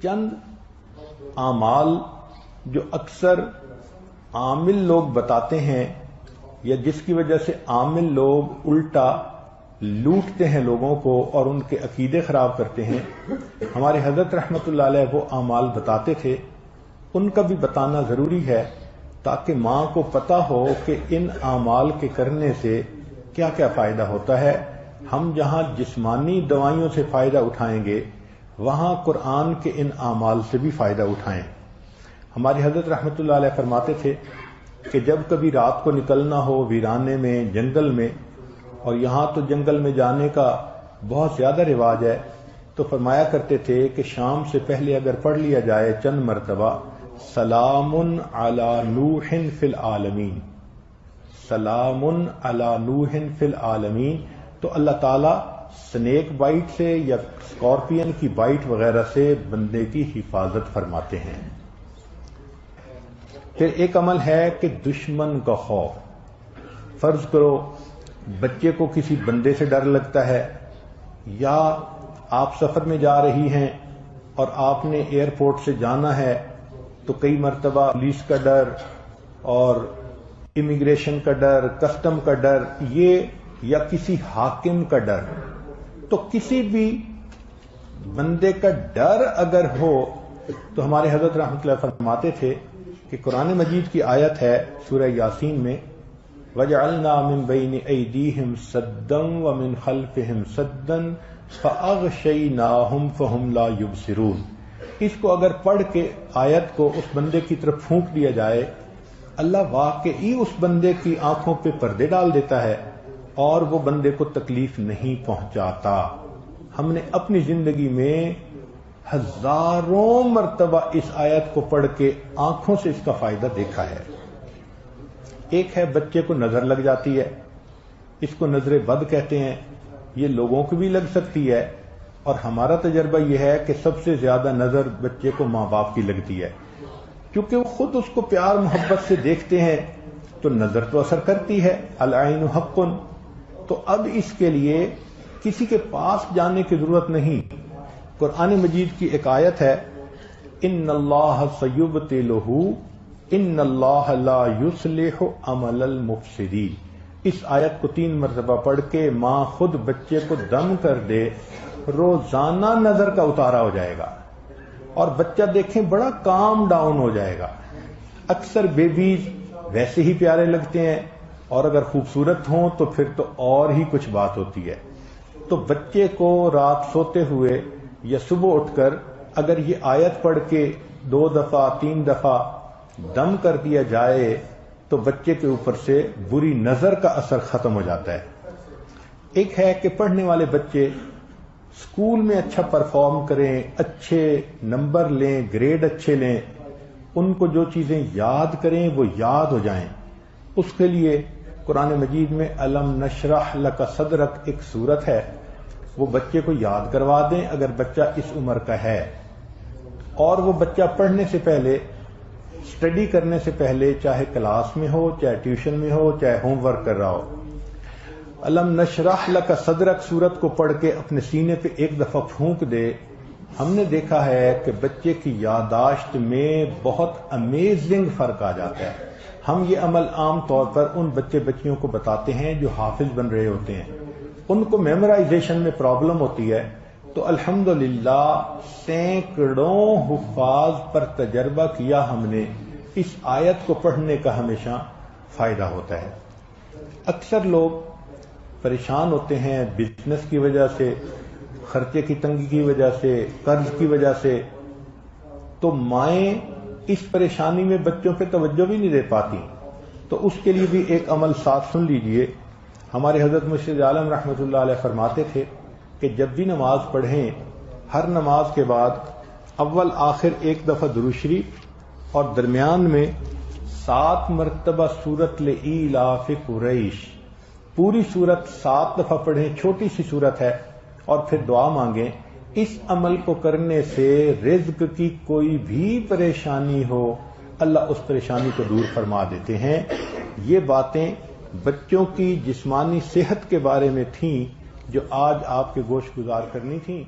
چند اعمال جو اکثر عامل لوگ بتاتے ہیں یا جس کی وجہ سے عامل لوگ الٹا لوٹتے ہیں لوگوں کو اور ان کے عقیدے خراب کرتے ہیں، ہمارے حضرت رحمت اللہ علیہ وہ اعمال بتاتے تھے، ان کا بھی بتانا ضروری ہے تاکہ ماں کو پتہ ہو کہ ان اعمال کے کرنے سے کیا کیا فائدہ ہوتا ہے۔ ہم جہاں جسمانی دوائیوں سے فائدہ اٹھائیں گے وہاں قرآن کے ان اعمال سے بھی فائدہ اٹھائیں۔ ہمارے حضرت رحمت اللہ علیہ فرماتے تھے کہ جب کبھی رات کو نکلنا ہو ویرانے میں، جنگل میں، اور یہاں تو جنگل میں جانے کا بہت زیادہ رواج ہے، تو فرمایا کرتے تھے کہ شام سے پہلے اگر پڑھ لیا جائے چند مرتبہ سلام علی نوح فی العالمین، سلام علی نوح فی العالمین، تو اللہ تعالیٰ سنیک بائٹ سے یا اسکارپین کی بائٹ وغیرہ سے بندے کی حفاظت فرماتے ہیں۔ پھر ایک عمل ہے کہ دشمن کا خوف۔ فرض کرو بچے کو کسی بندے سے ڈر لگتا ہے، یا آپ سفر میں جا رہی ہیں اور آپ نے ایئرپورٹ سے جانا ہے تو کئی مرتبہ پولیس کا ڈر اور امیگریشن کا ڈر، کسٹم کا ڈر، یہ یا کسی حاکم کا ڈر، تو کسی بھی بندے کا ڈر اگر ہو تو ہمارے حضرت رحمۃ اللہ فرماتے تھے کہ قرآن مجید کی آیت ہے سورہ یاسین میں وَجَعَلْنَا مِن بَيْنِ أَيْدِيهِمْ سَدًّا وَمِنْ خَلْفِهِمْ سَدًّا فَأَغْشَيْنَاهُمْ فَهُمْ لَا يُبْصِرُونَ۔ اس کو اگر پڑھ کے آیت کو اس بندے کی طرف پھونک دیا جائے، اللہ واقعی اس بندے کی آنکھوں پہ پردے ڈال دیتا ہے اور وہ بندے کو تکلیف نہیں پہنچاتا۔ ہم نے اپنی زندگی میں ہزاروں مرتبہ اس آیت کو پڑھ کے آنکھوں سے اس کا فائدہ دیکھا ہے۔ ایک ہے بچے کو نظر لگ جاتی ہے، اس کو نظر بد کہتے ہیں، یہ لوگوں کو بھی لگ سکتی ہے، اور ہمارا تجربہ یہ ہے کہ سب سے زیادہ نظر بچے کو ماں باپ کی لگتی ہے، کیونکہ وہ خود اس کو پیار محبت سے دیکھتے ہیں تو نظر تو اثر کرتی ہے، العین حق۔ تو اب اس کے لیے کسی کے پاس جانے کی ضرورت نہیں۔ قرآن مجید کی ایک آیت ہے ان اللہ سیبطلہ ان اللہ لا یصلح عمل المفسدین۔ اس آیت کو 3 مرتبہ پڑھ کے ماں خود بچے کو دم کر دے، روزانہ نظر کا اتارا ہو جائے گا اور بچہ دیکھیں بڑا کام ڈاؤن ہو جائے گا۔ اکثر بیبیز ویسے ہی پیارے لگتے ہیں اور اگر خوبصورت ہوں تو پھر تو اور ہی کچھ بات ہوتی ہے۔ تو بچے کو رات سوتے ہوئے یا صبح اٹھ کر اگر یہ آیت پڑھ کے 2 دفعہ 3 دفعہ دم کر دیا جائے تو بچے کے اوپر سے بری نظر کا اثر ختم ہو جاتا ہے۔ ایک ہے کہ پڑھنے والے بچے اسکول میں اچھا پرفارم کریں، اچھے نمبر لیں، گریڈ اچھے لیں، ان کو جو چیزیں یاد کریں وہ یاد ہو جائیں۔ اس کے لیے قرآن مجید میں الم نشرح لک صدرک ایک سورت ہے، وہ بچے کو یاد کروا دیں اگر بچہ اس عمر کا ہے، اور وہ بچہ پڑھنے سے پہلے، اسٹڈی کرنے سے پہلے، چاہے کلاس میں ہو، چاہے ٹیوشن میں ہو، چاہے ہوم ورک کر رہا ہو، الم نشرح لک صدرک سورت کو پڑھ کے اپنے سینے پہ ایک دفعہ پھونک دے۔ ہم نے دیکھا ہے کہ بچے کی یادداشت میں بہت امیزنگ فرق آ جاتا ہے۔ ہم یہ عمل عام طور پر ان بچے بچیوں کو بتاتے ہیں جو حافظ بن رہے ہوتے ہیں، ان کو میمورائزیشن میں پرابلم ہوتی ہے، تو الحمدللہ سینکڑوں حفاظ پر تجربہ کیا ہم نے، اس آیت کو پڑھنے کا ہمیشہ فائدہ ہوتا ہے۔ اکثر لوگ پریشان ہوتے ہیں بزنس کی وجہ سے، خرچے کی تنگی کی وجہ سے، قرض کی وجہ سے، تو مائیں اس پریشانی میں بچوں پہ توجہ بھی نہیں دے پاتی، تو اس کے لیے بھی ایک عمل ساتھ سن لیجئے۔ ہمارے حضرت مرشد عالم رحمۃ اللہ علیہ فرماتے تھے کہ جب بھی نماز پڑھیں، ہر نماز کے بعد اول آخر ایک دفعہ درود شریف اور درمیان میں 7 مرتبہ سورۃ لإیلاف قریش، پوری سورت 7 دفعہ پڑھیں، چھوٹی سی سورت ہے، اور پھر دعا مانگیں۔ اس عمل کو کرنے سے رزق کی کوئی بھی پریشانی ہو اللہ اس پریشانی کو دور فرما دیتے ہیں۔ یہ باتیں بچوں کی جسمانی صحت کے بارے میں تھیں جو آج آپ کے گوش گزار کرنی تھیں۔